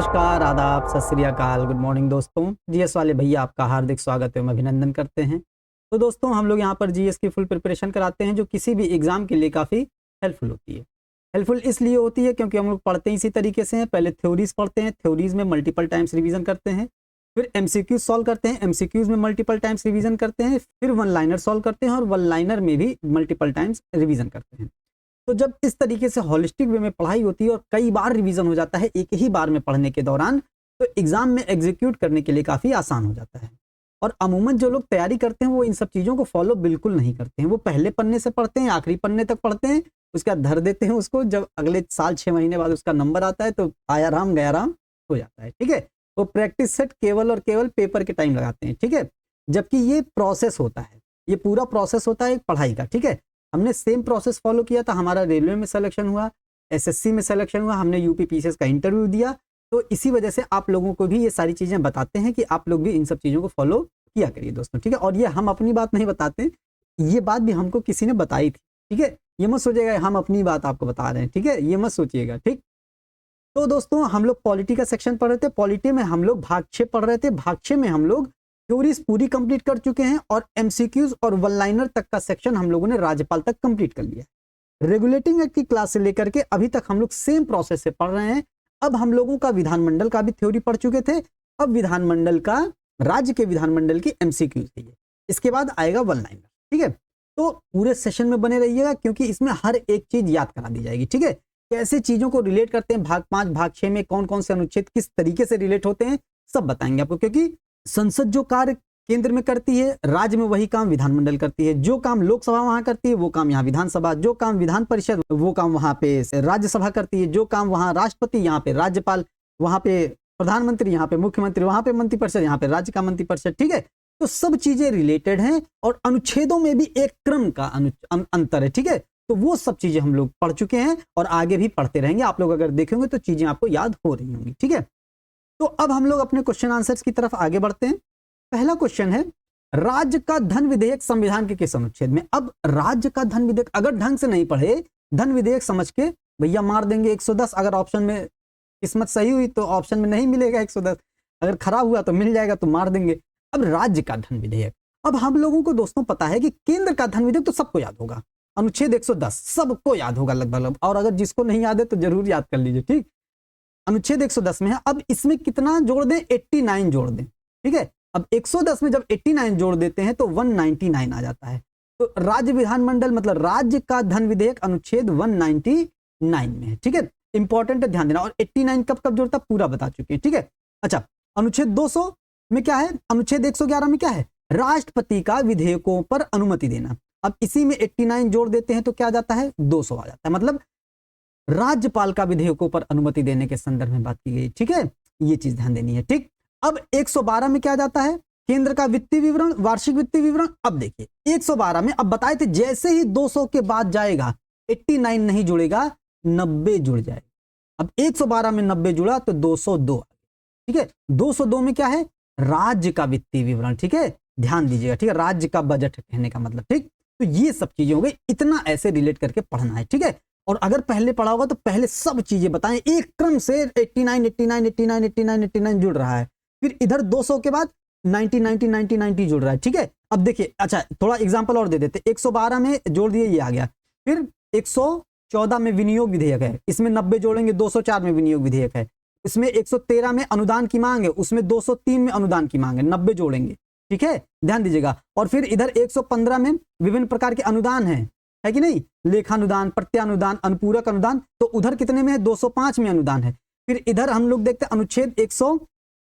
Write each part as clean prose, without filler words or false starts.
नमस्कार, आदाब, सत श्री अकाल, गुड मॉर्निंग दोस्तों। जीएस वाले भैया आपका हार्दिक स्वागत एवं अभिनंदन करते हैं। तो दोस्तों हम लोग यहाँ पर जीएस की फुल प्रिपरेशन कराते हैं जो किसी भी एग्जाम के लिए काफ़ी हेल्पफुल होती है। हेल्पफुल इसलिए होती है क्योंकि हम लोग पढ़ते ही इसी तरीके से हैं। पहले थ्योरीज पढ़ते हैं, थ्योरीज में मल्टीपल टाइम्स रिवीजन करते हैं, फिर एमसीक्यूज सॉल्व करते हैं, एमसीक्यूज में मल्टीपल टाइम्स रिवीजन करते हैं, फिर वन लाइनर सॉल्व करते हैं और वन लाइनर में भी मल्टीपल टाइम्स रिवीजन करते हैं। तो जब इस तरीके से होलिस्टिक वे में पढ़ाई होती है और कई बार रिवीजन हो जाता है एक ही बार में पढ़ने के दौरान, तो एग्जाम में एग्जीक्यूट करने के लिए काफ़ी आसान हो जाता है। और अमूमन जो लोग तैयारी करते हैं वो इन सब चीज़ों को फॉलो बिल्कुल नहीं करते हैं। वो पहले पन्ने से पढ़ते हैं, आखिरी पन्ने तक पढ़ते हैं, उसके बाद धर देते हैं उसको। जब अगले साल 6 महीने बाद उसका नंबर आता है तो आया राम गया राम हो जाता है। ठीक है, वो प्रैक्टिस सेट केवल और केवल पेपर के टाइम लगाते हैं। ठीक है, जबकि ये प्रोसेस होता है, ये पूरा प्रोसेस होता है एक पढ़ाई का। ठीक है, हमने सेम प्रोसेस फॉलो किया था, हमारा रेलवे में सिलेक्शन हुआ, एसएससी में सिलेक्शन हुआ, हमने यूपी पीसीएस का इंटरव्यू दिया। तो इसी वजह से आप लोगों को भी ये सारी चीज़ें बताते हैं कि आप लोग भी इन सब चीज़ों को फॉलो किया करिए दोस्तों। ठीक है, और ये हम अपनी बात नहीं बताते, ये बात भी हमको किसी ने बताई थी। ठीक है, ये मत सोचिएगा हम अपनी बात आपको बता रहे हैं। ठीक है, ये मत सोचिएगा। ठीक, तो दोस्तों हम लोग पॉलिटी का सेक्शन पढ़ रहे थे। पॉलिटी में हम लोग भाग 6 पढ़ रहे थे। भाग 6 में हम लोग थ्योरीज पूरी कंप्लीट कर चुके हैं और एमसीक्यूज और वन लाइनर तक का सेक्शन हम लोगों ने राज्यपाल तक कंप्लीट कर लिया है। रेगुलेटिंग एक्ट की क्लास से लेकर के अभी तक हम लोग सेम प्रोसेस से पढ़ रहे हैं। अब हम लोगों का विधानमंडल का भी थ्योरी पढ़ चुके थे, अब विधानमंडल का, राज्य के विधानमंडल की एमसीक्यूज है ये। इसके बाद आएगा वन लाइनर। ठीक है, तो पूरे सेशन में बने रहिएगा क्योंकि इसमें हर एक चीज याद करा दी जाएगी। ठीक है, कैसे चीजों को रिलेट करते हैं, भाग 5 भाग 6 में कौन कौन से अनुच्छेद किस तरीके से रिलेट होते हैं, सब बताएंगे आपको। क्योंकि संसद जो कार्य केंद्र में करती है, राज्य में वही काम विधानमंडल करती है। जो काम लोकसभा वहां करती है वो काम यहाँ विधानसभा, जो काम विधान परिषद वो काम वहां पे राज्यसभा करती है, जो काम वहां राष्ट्रपति यहाँ पे राज्यपाल, वहां पे प्रधानमंत्री, यहाँ पे मुख्यमंत्री, वहां पे मंत्रिपरिषद, यहाँ पे राज्य का मंत्रिपरिषद। ठीक है, तो सब चीजें रिलेटेड हैं और अनुच्छेदों में भी एक क्रम का अंतर है। ठीक है, तो वो सब चीजें हम लोग पढ़ चुके हैं और आगे भी पढ़ते रहेंगे। आप लोग अगर देखेंगे तो चीजें आपको याद हो रही होंगी। ठीक है, तो अब हम लोग अपने क्वेश्चन आंसर्स की तरफ आगे बढ़ते हैं। पहला क्वेश्चन है, राज्य का धन विधेयक संविधान के किस अनुच्छेद में? अब राज्य का धन विधेयक अगर ढंग से नहीं पढ़े, धन विधेयक समझ के भैया मार देंगे 110। अगर ऑप्शन में किस्मत सही हुई तो ऑप्शन में नहीं मिलेगा 110, अगर खराब हुआ तो मिल जाएगा, तो मार देंगे। अब राज्य का धन विधेयक, अब हम लोगों को दोस्तों पता है कि केंद्र का धन विधेयक तो सबको याद होगा, अनुच्छेद 110 सबको याद होगा लगभग, और अगर जिसको नहीं याद है तो जरूर याद कर लीजिए। ठीक, अनुच्छेद 110 में है। अब इसमें कितना जोड़ दें? 89 जोड़ दें। ठीक है, अब 110 में जब 89 जोड़ देते हैं तो 199 आ जाता है। तो राज्य विधानमंडल मतलब राज्य का धन विधेयक अनुच्छेद 199 में है। ठीक है, इंपॉर्टेंट है, ध्यान देना। और 89 कब कब जोड़ता पूरा बता चुके हैं। ठीक है, अच्छा, अनुच्छेद 200 में क्या है? अनुच्छेद 111 में क्या है? राष्ट्रपति का विधेयकों पर अनुमति देना। अब इसी में 89 जोड़ देते हैं तो क्या जाता है? 200 आ जाता है। मतलब राज्यपाल का विधेयकों पर अनुमति देने के संदर्भ में बात की गई। ठीक है, ये चीज ध्यान देनी है। ठीक, अब 112 में क्या जाता है? केंद्र का वित्तीय विवरण, वार्षिक वित्तीय विवरण। अब देखिए 112 में, अब बताए थे जैसे ही 200 के बाद जाएगा 89 नहीं जुड़ेगा, 90 जुड़ जाएगा। अब 112 में 90 जुड़ा तो 202 आ गया। ठीक है, 202 में क्या है? राज्य का वित्तीय विवरण। ठीक है, ध्यान दीजिएगा। ठीक है, राज्य का बजट कहने का मतलब। ठीक, तो ये सब चीजें हो गई, इतना ऐसे रिलेट करके पढ़ना है। ठीक है, और अगर पहले पढ़ा होगा तो पहले सब चीजें बताएं एक क्रम से। 89 89 89 89 89 जुड़ रहा है, फिर इधर 200 के बाद 90 90 90 90 जुड़ रहा है। ठीक है, अब देखिए, अच्छा थोड़ा एग्जांपल और दे देते। 112 में जोड़ दिए, ये आ गया। फिर 114 में विनियोग विधेयक है, इसमें 90 जोड़ेंगे, 204 में विनियोग विधेयक है। इसमें 113 में अनुदान की मांग है, उसमें 203 में अनुदान की मांग है, 90 जोड़ेंगे। ठीक है, ध्यान दीजिएगा। और फिर इधर 115 में विभिन्न प्रकार के अनुदान है कि नहीं? लेखानुदान, प्रत्यानुदान, अनुपूरक अनुदान। तो उधर कितने में है? 205 में अनुदान है। फिर इधर हम लोग देखते हैं अनुच्छेद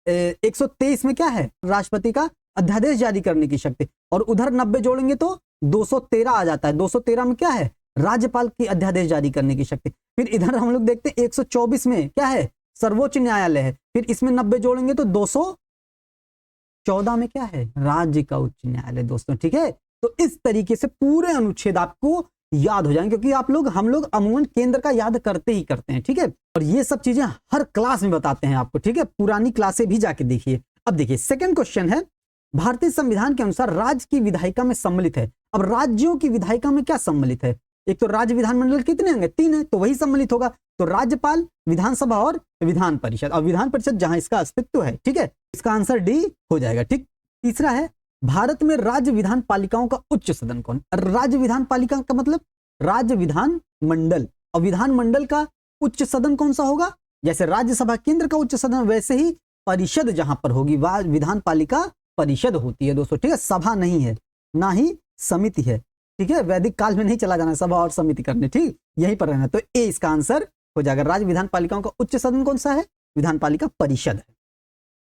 123 में क्या है? राष्ट्रपति का अध्यादेश जारी करने की शक्ति। और उधर 90 जोड़ेंगे तो 213 आ जाता है। 213 में क्या है? राज्यपाल की अध्यादेश जारी करने की शक्ति। फिर इधर हम लोग देखते हैं 124 में क्या है? सर्वोच्च न्यायालय है। फिर इसमें 90 जोड़ेंगे तो 214 में क्या है? राज्य का उच्च न्यायालय दोस्तों। ठीक है, तो इस तरीके से पूरे अनुच्छेद आपको याद हो जाएंगे, क्योंकि हम लोग अमूमन केंद्र का याद करते ही करते हैं। ठीक है, और ये सब चीजें हर क्लास में बताते हैं आपको। ठीक है, पुरानी क्लासें भी जाके देखिए। अब देखिए सेकंड क्वेश्चन है, भारतीय संविधान के अनुसार राज्य की विधायिका में सम्मिलित है। अब राज्यों की विधायिका में क्या सम्मिलित है? एक तो राज्य विधानमंडल कितने होंगे? 3 है, तो वही सम्मिलित होगा। तो राज्यपाल, विधानसभा और विधान परिषद, और विधान परिषद जहां इसका अस्तित्व है, ठीक है, इसका आंसर डी हो जाएगा। ठीक, तीसरा है भारत में राज्य विधान पालिकाओं का उच्च सदन कौन? राज्य विधान पालिका का मतलब राज्य विधान मंडल, और विधान मंडल का उच्च सदन कौन सा होगा? जैसे राज्यसभा केंद्र का उच्च सदन, वैसे ही परिषद जहां पर होगी वह विधान पालिका परिषद होती है दोस्तों। ठीक है, सभा नहीं है, ना ही समिति है। ठीक है, वैदिक काल में नहीं चला जाना सभा और समिति करने, ठीक, यहीं पर रहना। तो ए इसका आंसर हो जाएगा। राज्य विधान पालिकाओं का उच्च सदन कौन सा है? विधान पालिका परिषद है।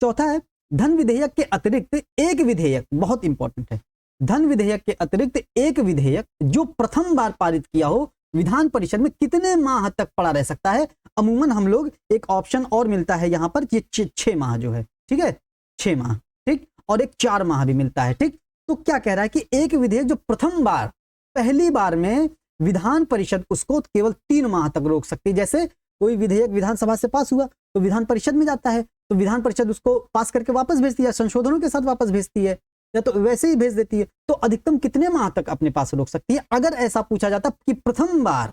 चौथा है धन विधेयक के अतिरिक्त एक विधेयक, बहुत इंपॉर्टेंट है, धन विधेयक के अतिरिक्त एक विधेयक जो प्रथम बार पारित किया हो विधान परिषद में कितने माह तक पड़ा रह सकता है? अमूमन हम लोग एक ऑप्शन और मिलता है यहाँ पर, ये 6 माह जो है, ठीक है, 6 माह, ठीक, और एक 4 माह भी मिलता है। ठीक, तो क्या कह रहा है कि एक विधेयक जो प्रथम बार, पहली बार में विधान परिषद उसको केवल 3 माह तक रोक सकती है। जैसे कोई विधेयक विधानसभा से पास हुआ तो विधान परिषद में जाता है, तो विधान परिषद उसको पास करके वापस भेजती है, संशोधनों के साथ वापस भेजती है, या तो वैसे ही भेज देती है। तो अधिकतम कितने माह तक अपने पास रोक सकती है? अगर ऐसा पूछा जाता कि प्रथम बार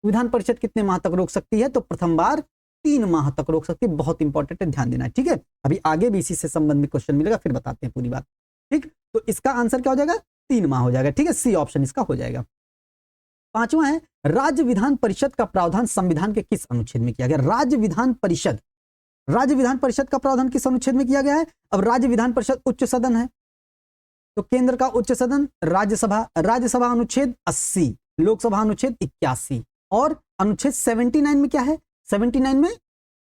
विधान परिषद कितने माह तक रोक सकती है, तो प्रथम बार 3 माह तक रोक सकती है। बहुत इंपॉर्टेंट है, ध्यान देना है। ठीक है, अभी आगे भी इसी से संबंधित क्वेश्चन मिलेगा, फिर बताते हैं पूरी बात। ठीक, तो इसका आंसर क्या हो जाएगा? 3 माह हो जाएगा। ठीक है, सी ऑप्शन इसका हो जाएगा। पांचवा है राज्य विधान परिषद का प्रावधान संविधान के किस अनुच्छेद में किया गया? राज्य विधान परिषद, राज्य विधान परिषद का प्रावधान किस अनुच्छेद में किया गया है? अब राज्य विधान परिषद उच्च सदन है, तो केंद्र का उच्च सदन राज्यसभा, राज्यसभा अनुच्छेद 80, लोकसभा अनुच्छेद 81, और अनुच्छेद 79 में क्या है? 79 में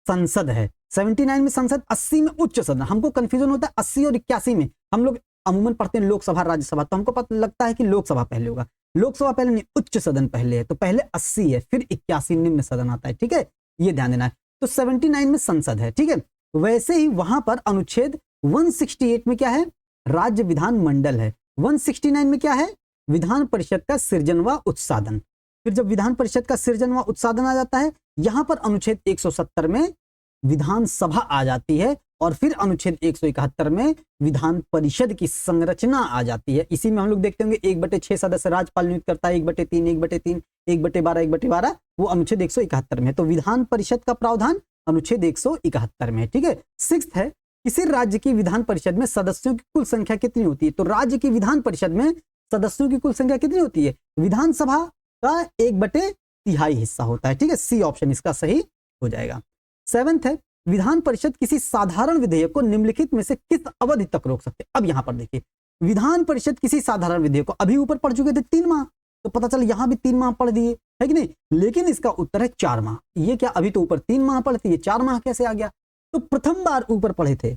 संसद है, 79 में संसद, 80 में उच्च सदन। हमको कंफ्यूजन होता है 80 और 81 में, हम लोग अमूमन पढ़ते हैं लोकसभा राज्यसभा, तो हमको पता लगता है कि लोकसभा पहले होगा, लोकसभा पहले नहीं, उच्च सदन पहले है, तो पहले 80 है, फिर 81 निम्न सदन आता है। ठीक है, ये ध्यान देना है। तो 79 में संसद है, ठीक है, वैसे ही वहां पर अनुच्छेद 168 में क्या है? राज्य विधान मंडल है। 169 में क्या है? विधान परिषद का सृजन व उत्साधन। फिर जब विधान परिषद का सृजन व उत्साधन आ जाता है, यहां पर अनुच्छेद 170 में विधानसभा आ जाती है, और फिर अनुच्छेद 171 में विधान परिषद की संरचना आ जाती है। इसी में हम लोग देखते होंगे 1/6 सदस्य राज्यपाल नियुक्त करता है, 1/3, 1/3, 1/12, 1/12, वो अनुच्छेद 171 में है। तो विधान परिषद का प्रावधान अनुच्छेद 171 में है। ठीक है, सिक्स्थ है किसी राज्य की विधान परिषद में सदस्यों की कुल संख्या कितनी होती है? तो राज्य की विधान परिषद में सदस्यों की कुल संख्या कितनी होती है? विधानसभा का 1/3 हिस्सा होता है। ठीक है, सी ऑप्शन इसका सही हो जाएगा। सेवेंथ है विधान परिषद किसी साधारण विधेयक को निम्नलिखित में से किस अवधि तक रोक सकते हैं? अब यहां पर देखिए, विधान परिषद किसी साधारण विधेयक को, अभी ऊपर पढ़ चुके थे 3 माह, तो पता चला यहां भी 3 माह पढ़ दिए, है कि नहीं? लेकिन इसका उत्तर है 4 माह। ये क्या, अभी तो ऊपर 3 माह पढ़ती है, 4 माह कैसे आ गया? तो प्रथम बार ऊपर पढ़े थे,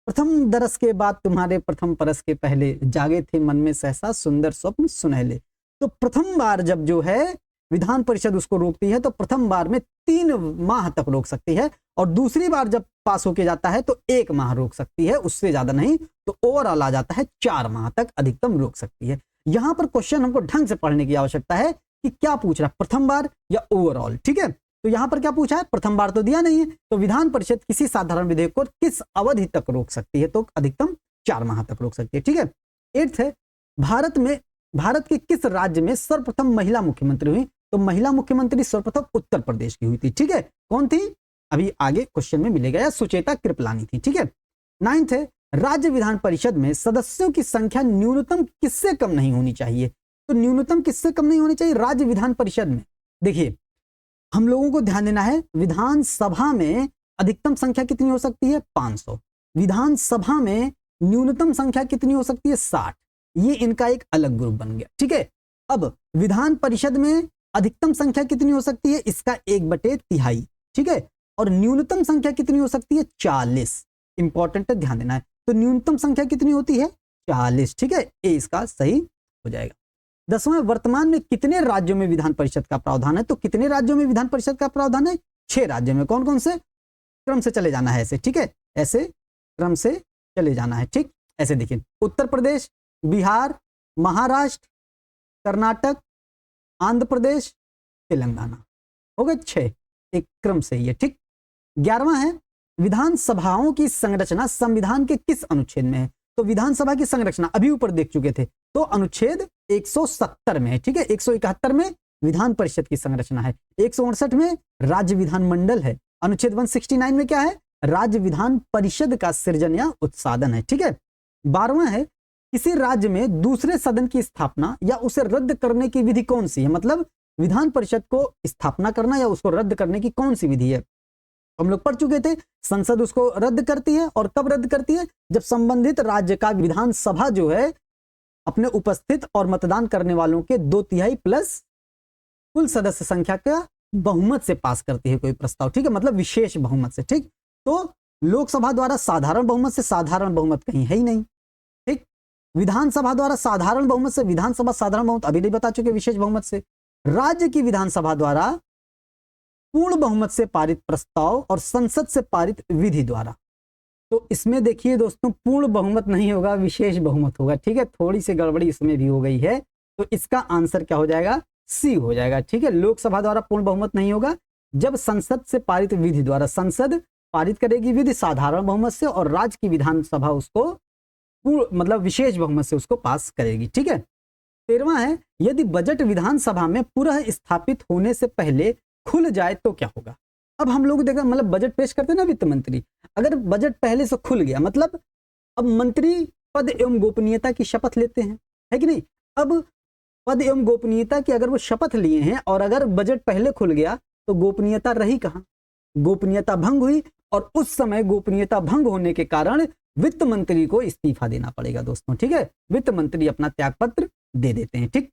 प्रथम दरस के बाद तुम्हारे प्रथम परस के पहले, जागे थे मन में सहसा सुंदर स्वप्न सुनहले। तो प्रथम बार जब जो है विधान परिषद उसको रोकती है, तो प्रथम बार में 3 माह तक रोक सकती है, और दूसरी बार जब पास होके जाता है तो 1 माह रोक सकती है, उससे ज्यादा नहीं। तो ओवरऑल आ जाता है 4 माह तक अधिकतम रोक सकती है। यहां पर क्वेश्चन हमको ढंग से पढ़ने की आवश्यकता है कि क्या पूछ रहा है, प्रथम बार या ओवरऑल। ठीक है, तो यहां पर क्या पूछा है? प्रथम बार तो दिया नहीं है, तो विधान परिषद किसी साधारण विधेयक को किस अवधि तक रोक सकती है? तो अधिकतम 4 माह तक रोक सकती है। ठीक है, 8th है भारत के किस राज्य में सर्वप्रथम महिला मुख्यमंत्री हुई? तो महिला मुख्यमंत्री सर्वप्रथम उत्तर प्रदेश की हुई थी। ठीक है, कौन थी? अभी आगे क्वेश्चन में मिलेगा, या सुचेता कृपलानी थी। ठीक है, 9th है राज्य विधान परिषद में सदस्यों की संख्या न्यूनतम किससे कम नहीं होनी चाहिए? तो न्यूनतम किससे कम नहीं होनी चाहिए राज्य विधान परिषद में? देखिए, हम लोगों को ध्यान देना है, विधानसभा में अधिकतम संख्या कितनी हो सकती है? 500। विधानसभा में न्यूनतम संख्या कितनी हो सकती है? 60। ये इनका एक अलग ग्रुप बन गया। ठीक है, अब विधान परिषद में अधिकतम संख्या कितनी हो सकती है? इसका 1/3। ठीक है, और न्यूनतम संख्या कितनी हो सकती है? 40। इंपॉर्टेंट है, ध्यान देना है। तो न्यूनतम संख्या कितनी होती है? 40। ठीक है, ए इसका सही हो जाएगा। 10वां, वर्तमान में कितने राज्यों में विधान परिषद का प्रावधान है? तो कितने राज्यों में विधान परिषद का प्रावधान है? 6 राज्यों में। कौन कौन से? क्रम से चले जाना है ऐसे। ठीक है, ऐसे क्रम से चले जाना है। ठीक, ऐसे देखिए, उत्तर प्रदेश, बिहार, महाराष्ट्र, कर्नाटक, आंध्र प्रदेश, तेलंगाना, हो गए 6, एक क्रम से ही है। ठीक, 11वां है विधानसभाओं की संरचना संविधान के किस अनुच्छेद में है? तो विधानसभा की संरचना अभी ऊपर देख चुके थे, तो अनुच्छेद 170 में है। ठीक है, 171 में विधान परिषद की संरचना है। 168 में राज्य विधान मंडल है। अनुच्छेद 169 में क्या है? राज्य विधान परिषद का सृजन या उत्साधन है। ठीक है। 12वां है, किसी राज्य में दूसरे सदन की स्थापना या उसे रद्द करने की विधि कौन सी है? मतलब विधान परिषद को स्थापना करना या उसको रद्द करने की कौन सी विधि है? हम लोग पढ़ चुके थे, संसद उसको रद्द करती है। और कब रद्द करती है? जब संबंधित राज्य का विधानसभा जो है अपने उपस्थित और मतदान करने वालों के 2/3 प्लस कुल सदस्य संख्या का बहुमत से पास करती है कोई प्रस्ताव। ठीक है, मतलब विशेष बहुमत से। ठीक, तो लोकसभा द्वारा साधारण बहुमत से साधारण बहुमत कहीं है ही नहीं। ठीक, विधानसभा द्वारा साधारण बहुमत से विधानसभा साधारण बहुमत अभी नहीं बता चुके, विशेष बहुमत से। राज्य की विधानसभा द्वारा पूर्ण बहुमत से पारित प्रस्ताव और संसद से पारित विधि द्वारा। तो इसमें देखिए दोस्तों, पूर्ण बहुमत नहीं होगा, विशेष बहुमत होगा। ठीक है, थोड़ी सी गड़बड़ी इसमें भी हो गई है, तो इसका आंसर क्या हो जाएगा? सी हो जाएगा। ठीक है, लोकसभा द्वारा पूर्ण बहुमत नहीं होगा जब संसद से पारित विधि द्वारा। संसद पारित करेगी विधि साधारण बहुमत से और राज्य की विधानसभा उसको मतलब विशेष बहुमत से उसको पास करेगी। ठीक है। 13वां है, यदि बजट विधानसभा में पुनः स्थापित होने से पहले खुल जाए तो क्या होगा? अब हम लोग देखा, मतलब बजट पेश करते हैं ना वित्त मंत्री, अगर बजट पहले से खुल गया, मतलब अब मंत्री पद एवं गोपनीयता की शपथ लेते हैं, है कि नहीं? अब पद एवं गोपनीयता की अगर वो शपथ लिए हैं और अगर बजट पहले खुल गया तो गोपनीयता रही कहाँ? गोपनीयता भंग हुई, और उस समय गोपनीयता भंग होने के कारण वित्त मंत्री को इस्तीफा देना पड़ेगा दोस्तों। ठीक है, वित्त मंत्री अपना त्यागपत्र दे देते हैं। ठीक।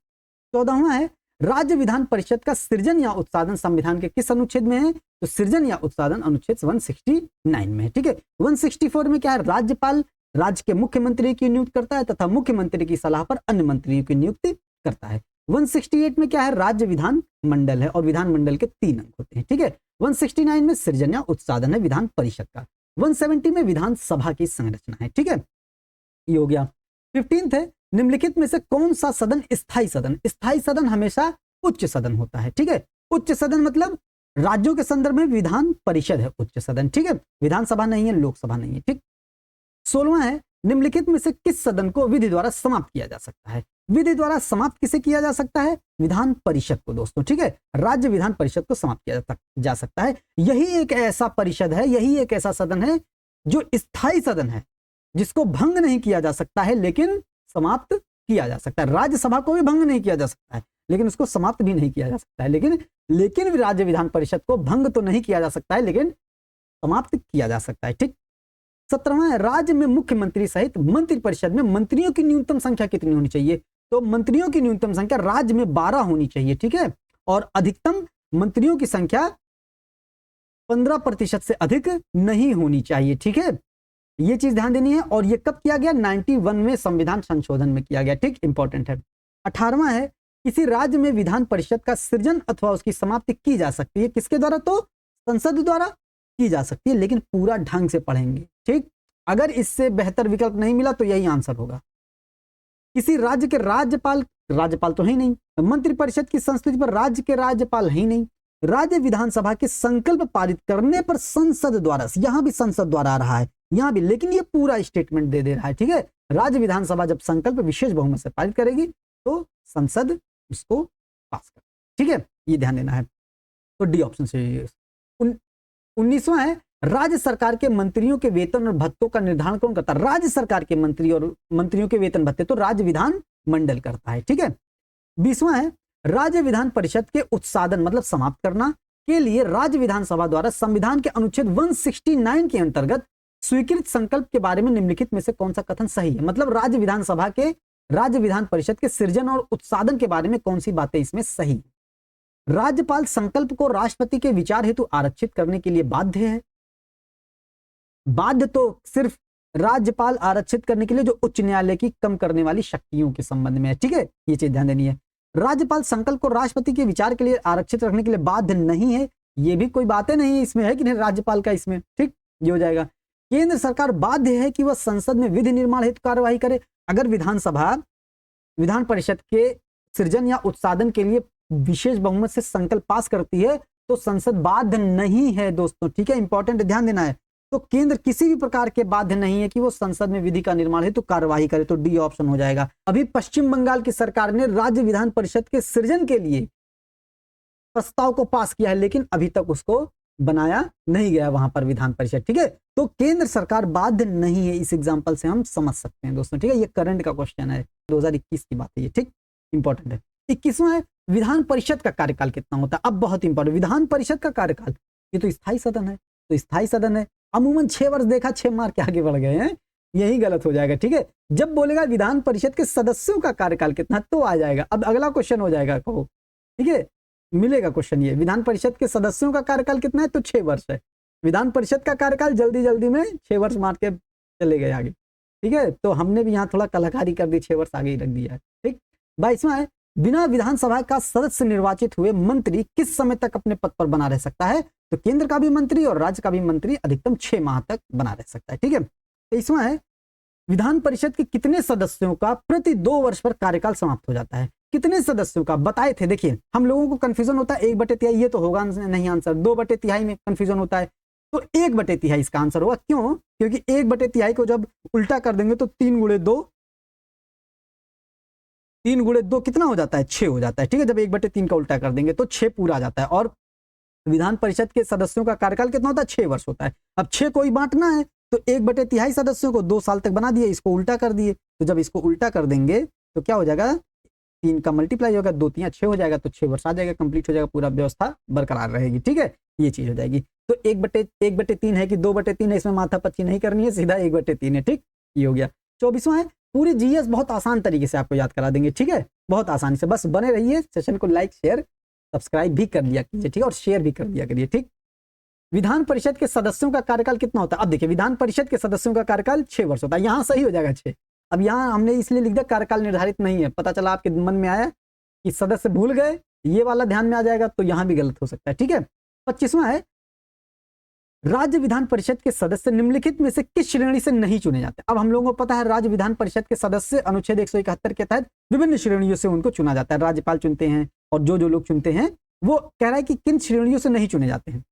14वां है, राज्य विधान परिषद का सृजन या उत्साधन संविधान के किस अनुच्छेद में है? तो सृजन या उत्साधन अनुच्छेद 169 में है। ठीक है। 164 में क्या है? राज्यपाल राज्य के मुख्यमंत्री की नियुक्ति करता है तथा मुख्यमंत्री की सलाह पर अन्य मंत्रियों की नियुक्ति करता है। 168 में क्या है? राज्य विधान मंडल है और विधान मंडल के 3 अंग होते हैं। ठीक है। 169 में सृजन या उत्साधन है विधान परिषद का। 170 में विधानसभा की संरचना है। ठीक है, ये हो गया। 15th है, निम्नलिखित में से कौन सा सदन स्थायी सदन? स्थायी सदन हमेशा उच्च सदन होता है। ठीक है, उच्च सदन मतलब राज्यों के संदर्भ में विधान परिषद है उच्च सदन। ठीक है, विधानसभा नहीं है, लोकसभा नहीं है। ठीक। 16वां है, निम्नलिखित में से किस सदन को विधि द्वारा समाप्त किया जा सकता है? विधि द्वारा समाप्त किसे किया जा सकता है? विधान परिषद को दोस्तों। ठीक है, राज्य विधान परिषद को समाप्त किया जा सकता है। यही एक ऐसा परिषद है, यही एक ऐसा सदन है जो स्थायी सदन है, जिसको भंग नहीं किया जा सकता है लेकिन समाप्त किया जा सकता है। राज्यसभा को भी भंग नहीं किया जा सकता है लेकिन उसको समाप्त भी नहीं किया जा सकता है। लेकिन राज्य विधान परिषद को भंग तो नहीं किया जा सकता है लेकिन समाप्त किया जा सकता है। ठीक। 17वां, राज्य में मुख्यमंत्री सहित मंत्रिपरिषद में मंत्रियों की न्यूनतम संख्या कितनी होनी चाहिए? तो मंत्रियों की न्यूनतम संख्या राज्य में 12 होनी चाहिए। ठीक है, और अधिकतम मंत्रियों की संख्या 15% से अधिक नहीं होनी चाहिए। ठीक है, ये चीज ध्यान देनी है। और ये कब किया गया? 91वें संविधान संशोधन में किया गया। ठीक, इंपॉर्टेंट है। 18वां है, किसी राज्य में विधान परिषद का सृजन अथवा उसकी समाप्ति की जा सकती है। किसके द्वारा? तो संसद द्वारा की जा सकती है, लेकिन पूरा ढंग से पढ़ेंगे। ठीक, अगर इससे बेहतर विकल्प नहीं मिला तो यही आंसर होगा। किसी राज्य के राज्यपाल तो है ही नहीं। मंत्रिपरिषद की संस्तुति पर राज्य के राज्यपाल है ही नहीं। राज्य विधानसभा के संकल्प पारित करने पर संसद द्वारा, यहां भी संसद द्वारा आ रहा है यहां भी, लेकिन ये पूरा स्टेटमेंट दे रहा है। ठीक है, राज्य विधानसभा जब संकल्प विशेष बहुमत से पारित करेगी तो संसद उसको पास कर। ठीक है, ये ध्यान देना है। तो डी ऑप्शन से। 19वां है, राज्य सरकार के मंत्रियों के वेतन और भत्तों का निर्धारण कौन करता है? राज्य सरकार के मंत्री और मंत्रियों के वेतन भत्ते तो राज्य विधान मंडल करता है। ठीक है। 20वां है, राज्य विधान परिषद के उत्साधन मतलब समाप्त करना के लिए राज्य विधानसभा द्वारा संविधान के अनुच्छेद 169 के अंतर्गत स्वीकृत संकल्प के बारे में निम्नलिखित में से कौन सा कथन सही है? मतलब राज्य विधान परिषद के सृजन और उत्साधन के बारे में कौन सी बातें इसमें सही है? राज्यपाल संकल्प को राष्ट्रपति के विचार हेतु आरक्षित करने के लिए बाध्य है। बाध्य तो सिर्फ राज्यपाल आरक्षित करने के लिए जो उच्च न्यायालय की कम करने वाली शक्तियों के संबंध में है। ठीक है, ये चीज ध्यान देनी है। राज्यपाल संकल्प को राष्ट्रपति के विचार के लिए आरक्षित रखने के लिए बाध्य नहीं है, ये भी कोई बातें नहीं है इसमें, है कि नहीं राज्यपाल का इसमें। ठीक, ये हो जाएगा। केंद्र सरकार बाध्य है कि वह संसद में विधि निर्माण हेतु कार्यवाही करे। अगर विधानसभा विधान परिषद के सृजन या उत्साधन के लिए विशेष बहुमत से संकल्प पास करती है तो संसद बाध्य नहीं है दोस्तों। ठीक है, इंपॉर्टेंट ध्यान देना है। तो केंद्र किसी भी प्रकार के बाध्य नहीं है कि वो संसद में विधि का निर्माण हेतु कार्यवाही करे, तो डी ऑप्शन हो जाएगा। अभी पश्चिम बंगाल की सरकार ने राज्य विधान परिषद के सृजन के लिए प्रस्ताव को पास किया है, लेकिन अभी तक उसको बनाया नहीं गया वहां पर विधान परिषद। ठीक है, तो केंद्र सरकार बाध्य नहीं है, इस एग्जाम्पल से हम समझ सकते हैं दोस्तों। ठीक है, ये करंट का क्वेश्चन है, 2021 की बात है ये। ठीक, इंपॉर्टेंट है। 21वां है विधान परिषद का कार्यकाल कितना होता है। अब बहुत इंपॉर्टेंट, विधान परिषद का कार्यकाल, ये तो स्थायी सदन है, तो स्थायी सदन है, अमूमन 6 वर्ष देखा, 6 मार के आगे बढ़ गए हैं, यही गलत हो जाएगा। ठीक है, जब बोलेगा विधान परिषद के सदस्यों का कार्यकाल कितना, तो आ जाएगा। अब अगला क्वेश्चन हो जाएगा, कहो। ठीक है, मिलेगा क्वेश्चन ये, विधान परिषद के सदस्यों का कार्यकाल कितना है, तो 6 वर्ष है। विधान परिषद का कार्यकाल जल्दी जल्दी में 6 वर्ष मार के चले गए आगे। ठीक है, तो हमने भी यहाँ थोड़ा कलाकारी कर दी, 6 वर्ष आगे ही रख दिया है। ठीक, 22वां है बिना विधानसभा का सदस्य निर्वाचित हुए मंत्री किस समय तक अपने पद पर बना रह सकता है। तो केंद्र का भी मंत्री और राज्य का भी मंत्री अधिकतम 6 माह तक बना रह सकता है। ठीक है, 23वां है विधान परिषद के कितने सदस्यों का प्रति 2 वर्ष पर कार्यकाल समाप्त हो जाता है। कितने सदस्यों का बताए थे, देखिए हम लोगों को कंफ्यूजन होता है 1/3, ये तो होगा नहीं आंसर, 2/3 में कंफ्यूजन होता है, तो 1/3 इसका आंसर होगा। क्यों? क्योंकि 1/3 को जब उल्टा कर देंगे तो 3 गुणे 2 कितना हो जाता है, 6 हो जाता है। ठीक है, जब 1/3 का उल्टा कर देंगे तो 6 पूरा आ जाता है। और विधान परिषद के सदस्यों का कार्यकाल कितना होता है, 6 वर्ष होता है। अब 6 को ही बांटना है, तो 1/3 सदस्यों को 2 साल तक बना दिए, इसको उल्टा कर दिए, तो जब इसको उल्टा कर देंगे तो क्या हो जाएगा, 3 का मल्टीप्लाई होगा, 2 3 6 हो जाएगा, तो 6 वर्ष आ जाएगा, कंप्लीट हो जाएगा, पूरा व्यवस्था बरकरार रहेगी। ठीक है, ये चीज हो जाएगी। तो 1/3 है कि 2/3 है, इसमें माथापच्ची नहीं करनी है, सीधा 1/3 है। ठीक, ये हो गया। 24वां है पूरी जीएस बहुत आसान तरीके से आपको याद करा देंगे। ठीक है, बहुत आसानी से, बस बने रहिए, सेशन को लाइक शेयर सब्सक्राइब भी कर लिया कीजिए। ठीक है, और शेयर भी कर दिया करिए। ठीक, विधान परिषद के सदस्यों का कार्यकाल कितना होता है। अब देखिए विधान परिषद के सदस्यों का कार्यकाल 6 वर्ष होता है, यहाँ सही हो जाएगा 6। अब यहाँ हमने इसलिए लिख दिया कार्यकाल निर्धारित नहीं है, पता चला आपके मन में आया कि सदस्य भूल गए, ये वाला ध्यान में आ जाएगा, तो यहाँ भी गलत हो सकता है। ठीक है, 25वां है राज्य विधान परिषद के सदस्य निम्नलिखित में से किस श्रेणी से नहीं चुने जाते। अब हम लोगों को पता है राज्य विधान परिषद के सदस्य अनुच्छेद 171 के तहत विभिन्न श्रेणियों से उनको चुना जाता है, राज्यपाल चुनते हैं, और जो लोग चुनते हैं वो कह रहा है कि किन श्रेणियों से नहीं चुने जाते हैं।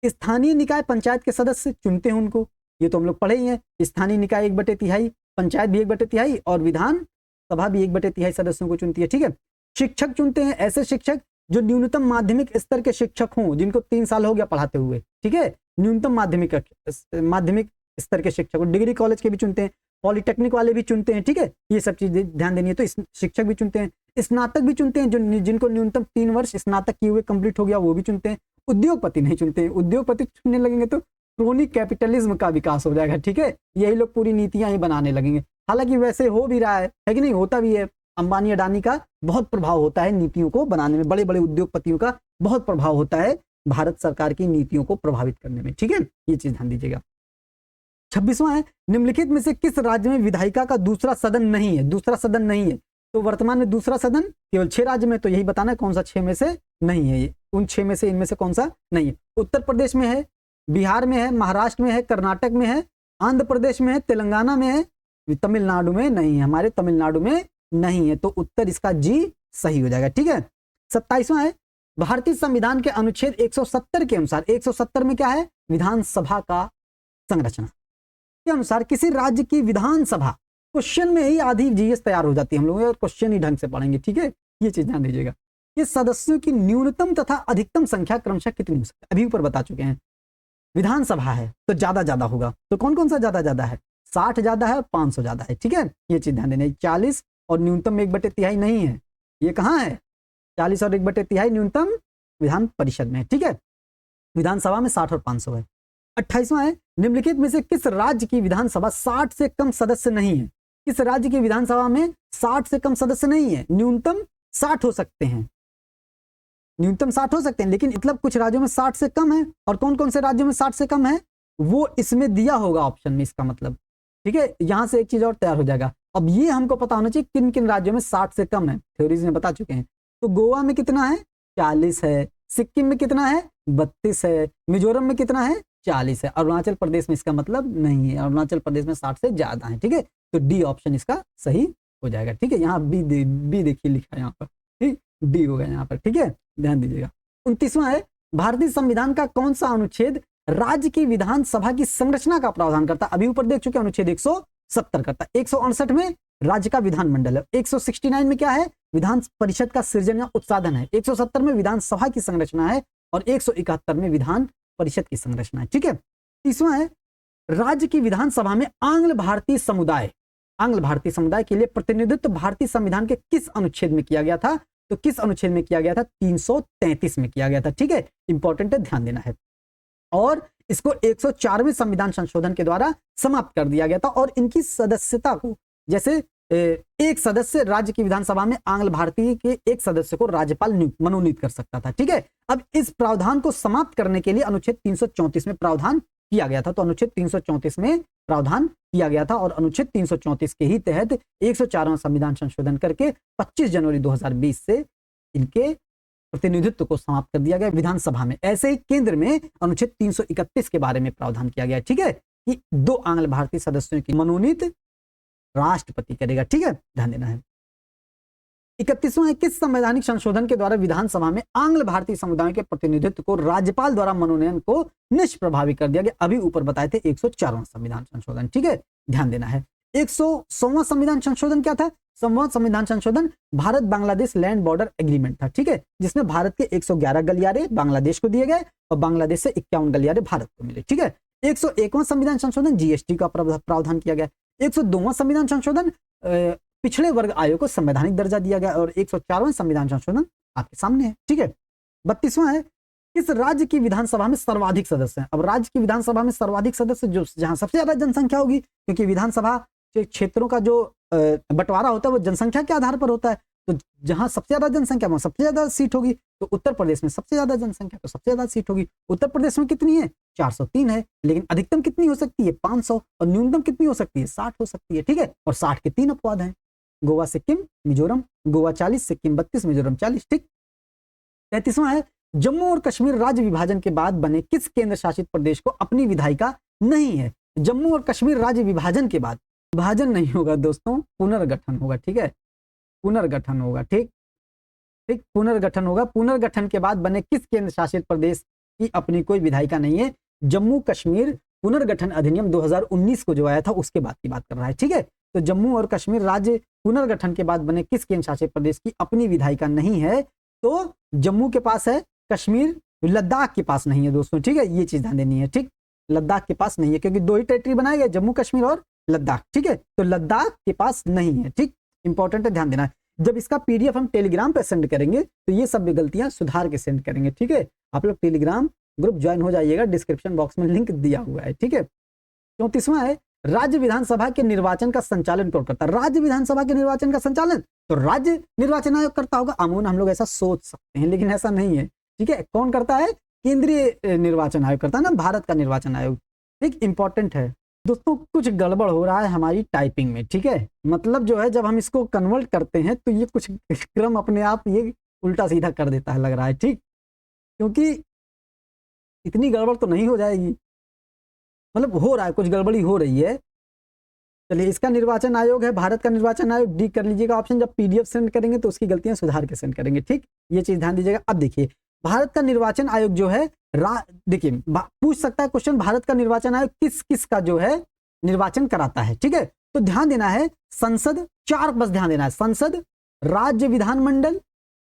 स्थानीय निकाय पंचायत के सदस्य चुनते हैं उनको, ये तो हम लोग पढ़े ही हैं। स्थानीय निकाय 1/3, पंचायत भी 1/3 और विधान सभा भी 1/3 सदस्यों को चुनती है। ठीक है, शिक्षक चुनते हैं ऐसे शिक्षक जो माध्यमिक स्तर के शिक्षक हों, जिनको 3 साल हो गया पढ़ाते हुए। ठीक है, न्यूनतम माध्यमिक स्तर के शिक्षक, डिग्री कॉलेज के भी चुनते हैं, पॉलिटेक्निक वाले भी चुनते हैं। ठीक है, ये सब चीजें ध्यान देनी है। तो शिक्षक भी चुनते हैं, स्नातक भी चुनते हैं, जिनको न्यूनतम 3 वर्ष स्नातक किए हुए कंप्लीट हो गया वो भी चुनते हैं। उद्योगपति नहीं चुनते हैं, उद्योगपति चुनने लगेंगे तो क्रोनिक कैपिटलिज्म का विकास हो जाएगा। ठीक है, यही लोग पूरी नीतियां ही बनाने लगेंगे, हालांकि वैसे हो भी रहा है कि नहीं, होता भी है। अंबानी अडानी का बहुत प्रभाव होता है नीतियों को बनाने में, बड़े बड़े उद्योगपतियों का बहुत प्रभाव होता है भारत सरकार की नीतियों को प्रभावित करने में। ठीक है, ये चीज ध्यान दीजिएगा। 26वां है निम्नलिखित में से किस राज्य में विधायिका का दूसरा सदन नहीं है। दूसरा सदन नहीं है, तो वर्तमान में दूसरा सदन केवल 6 राज्य में, तो यही बताना है कौन सा 6 में से नहीं है, उन 6 में से इनमें से कौन सा नहीं है। उत्तर प्रदेश में है, बिहार में है, महाराष्ट्र में है, कर्नाटक में है, आंध्र प्रदेश में है, तेलंगाना में है, तमिलनाडु में नहीं है, हमारे तमिलनाडु में नहीं है, तो उत्तर इसका जी सही हो जाएगा। ठीक है, 27वां है भारतीय संविधान के अनुच्छेद 170 के अनुसार, 170 में क्या है, विधानसभा का संरचना के अनुसार किसी राज्य की विधानसभा, क्वेश्चन में ही आधी जीएस तैयार हो जाती है, हम लोग और क्वेश्चन ही ढंग से पढ़ेंगे। ठीक है, ये चीज ध्यान दीजिएगा। ये सदस्यों की न्यूनतम तथा अधिकतम संख्या क्रमशः कितनी हो सकती है, अभी ऊपर बता चुके हैं। विधानसभा है तो ज्यादा होगा, तो कौन कौन सा ज्यादा है, 60 ज्यादा है और 500 ज्यादा है। ठीक है, ये चीज ध्यान देना। 40 और न्यूनतम 1/3 नहीं है, ये कहाँ है, 40 और 1/3 न्यूनतम विधान परिषद में। ठीक है, विधानसभा में 60 और 500 है। 28वां है निम्नलिखित में से किस राज्य की विधानसभा 60 से कम सदस्य नहीं है। किस राज्य की विधानसभा में 60 से कम सदस्य नहीं है, न्यूनतम 60 हो सकते हैं, न्यूनतम 60 हो सकते हैं, लेकिन मतलब कुछ राज्यों में 60 से कम है, और कौन कौन से राज्यों में 60 से कम है वो इसमें दिया होगा ऑप्शन में, इसका मतलब। ठीक है, यहां से एक चीज और तैयार हो जाएगा। अब ये हमको पता होना चाहिए किन किन राज्यों में 60 से कम है, थ्योरीज में बता चुके हैं। तो गोवा में कितना है, 40 है, सिक्किम में कितना है, 32 है, मिजोरम में कितना है, 40 है, अरुणाचल प्रदेश में इसका मतलब नहीं है, अरुणाचल प्रदेश में 60 से ज्यादा है। ठीक है, तो डी ऑप्शन इसका सही हो जाएगा। ठीक है, यहाँ बी देखिए लिखा है यहाँ पर, ठीक, डी होगा यहाँ पर। ठीक है, ध्यान दीजिएगा। 29वां है भारतीय संविधान का कौन सा अनुच्छेद राज्य की विधानसभा की संरचना का प्रावधान करता है। अभी ऊपर देख चुके अनुच्छेद 170 करता है। 168 में राज्य का विधानमंडल है, 169 में क्या है, विधान परिषद का सृजन या उत्साधन है। 170 में विधानसभा की संरचना है और 171 में विधान परिषद की संरचना है। ठीक है। तीसवां है राज्य की विधानसभा में आंग्ल भारतीय समुदाय के लिए प्रतिनिधित्व भारतीय संविधान के किस अनुच्छेद में किया गया था? तो किस अनुच्छेद में किया गया था? 333 में किया गया था। ठीक है, इंपॉर्टेंट है, ध्यान देना है। और इसको 104वें संविधान संशोधन के द्वारा समाप्त कर दिया गया था और इनकी सदस्यता को, जैसे एक सदस्य राज्य की विधानसभा में आंग्ल भारतीय के एक सदस्य को राज्यपाल मनोनीत कर सकता था। ठीक है, अब इस प्रावधान को समाप्त करने के लिए अनुच्छेद 334 में प्रावधान किया गया था। तो अनुच्छेद 334 में प्रावधान किया गया था और अनुच्छेद 334 के ही तहत 104वां संविधान संशोधन करके 25 जनवरी 2020 से इनके प्रतिनिधित्व को समाप्त कर दिया गया विधानसभा में। ऐसे ही केंद्र में अनुच्छेद 331 के बारे में प्रावधान किया गया। ठीक है, कि 2 आंग्ल भारतीय सदस्यों की मनोनीत राष्ट्रपति करेगा। ठीक है, ध्यान देना है। 31वां है किस संवैधानिक संशोधन के द्वारा विधानसभा में आंग्ल भारतीय समुदाय के प्रतिनिधित्व को राज्यपाल द्वारा मनोनयन को निष्प्रभावी कर दिया गया? अभी ऊपर बताए थे 104वां संविधान संशोधन। ठीक है, ध्यान देना है। 100वां संविधान संशोधन क्या था? 100वां संविधान संशोधन Bharat Bangladesh land border agreement था। ठीक है, जिसमें भारत के 111 गलियारे बांग्लादेश को दिए गए और बांग्लादेश से 51 गलियारे भारत को मिले। ठीक है, 101वां संविधान संशोधन जीएसटी का प्रावधान किया गया। 102वां संविधान संशोधन पिछड़े वर्ग आयोग को संवैधानिक दर्जा दिया गया और 104वां संविधान संशोधन आपके सामने है। ठीक है, 32वां है किस राज्य की विधानसभा में सर्वाधिक सदस्य हैं? अब राज्य की विधानसभा में सर्वाधिक सदस्य जो जहां सबसे ज्यादा जनसंख्या होगी, क्योंकि विधानसभा क्षेत्रों का जो बंटवारा होता है वो जनसंख्या के आधार पर होता है। तो जहां सबसे ज्यादा जनसंख्या वहां सबसे ज्यादा सीट होगी। तो उत्तर प्रदेश में सबसे ज्यादा जनसंख्या तो सबसे ज्यादा सीट होगी। उत्तर प्रदेश में कितनी है? 403 है, लेकिन अधिकतम कितनी हो सकती है? 500, और न्यूनतम कितनी हो सकती है? 60 हो सकती है। ठीक है, और 60 के 3 अपवाद हैं, गोवा, सिक्किम, मिजोरम। गोवा 40, सिक्किम 32, मिजोरम 40। ठीक। 33वां है जम्मू और कश्मीर राज्य विभाजन के बाद बने किस केंद्र शासित प्रदेश को अपनी विधायिका नहीं है? जम्मू और कश्मीर राज्य विभाजन के बाद, विभाजन नहीं होगा दोस्तों, पुनर्गठन होगा। ठीक है, पुनर्गठन होगा। ठीक, पुनर्गठन होगा। पुनर्गठन के बाद बने किस केंद्र शासित प्रदेश की अपनी कोई विधायिका नहीं है? जम्मू कश्मीर पुनर्गठन अधिनियम 2019 को जो आया था उसके बाद की बात कर रहा है। ठीक है, तो जम्मू और कश्मीर राज्य पुनर्गठन के बाद बने किस केंद्र शासित प्रदेश की अपनी विधायिका नहीं है? तो जम्मू के पास है, कश्मीर, लद्दाख के पास नहीं है दोस्तों। ठीक है, ये चीज ध्यान देनी है। ठीक, लद्दाख के पास नहीं है क्योंकि 2 ही टेरिटरी बनाए गए, जम्मू कश्मीर और लद्दाख। ठीक है, तो लद्दाख के पास नहीं है। ठीक, इंपॉर्टेंट है, ध्यान देना है। जब इसका पीडीएफ हम टेलीग्राम पे सेंड करेंगे तो ये सब गलतियां सुधार के सेंड करेंगे। ठीक है, आप लोग टेलीग्राम ग्रुप ज्वाइन हो जाइएगा, डिस्क्रिप्शन बॉक्स में लिंक दिया हुआ है। ठीक है। 34वां है राज्य विधानसभा के निर्वाचन का संचालन कौन करता है? राज्य विधानसभा के निर्वाचन का संचालन तो राज्य निर्वाचन आयोग करता होगा। अमूमन हम लोग ऐसा सोच सकते हैं, लेकिन ऐसा नहीं है। ठीक है, कौन करता है? केंद्रीय निर्वाचन आयोग करता है ना, भारत का निर्वाचन आयोग। ठीक, इंपॉर्टेंट है दोस्तों। कुछ गड़बड़ हो रहा है हमारी टाइपिंग में। ठीक है, मतलब जो है जब हम इसको कन्वर्ट करते हैं तो ये कुछ क्रम अपने आप ये उल्टा सीधा कर देता है, लग रहा है। ठीक, क्योंकि इतनी गड़बड़ तो नहीं हो जाएगी, मतलब हो रहा है, कुछ गड़बड़ी हो रही है। चलिए, इसका निर्वाचन आयोग है भारत का निर्वाचन आयोग, डी कर लीजिएगा ऑप्शन। जब पीडीएफ सेंड करेंगे तो उसकी गलतियां सुधार के सेंड करेंगे। ठीक, ये चीज ध्यान दीजिएगा। अब देखिए, भारत का निर्वाचन आयोग जो है, देखिए पूछ सकता है क्वेश्चन, भारत का निर्वाचन आयोग किस किस का जो है निर्वाचन कराता है? ठीक है, तो ध्यान देना है, संसद 4 बस ध्यान देना है। संसद, राज्य विधानमंडल,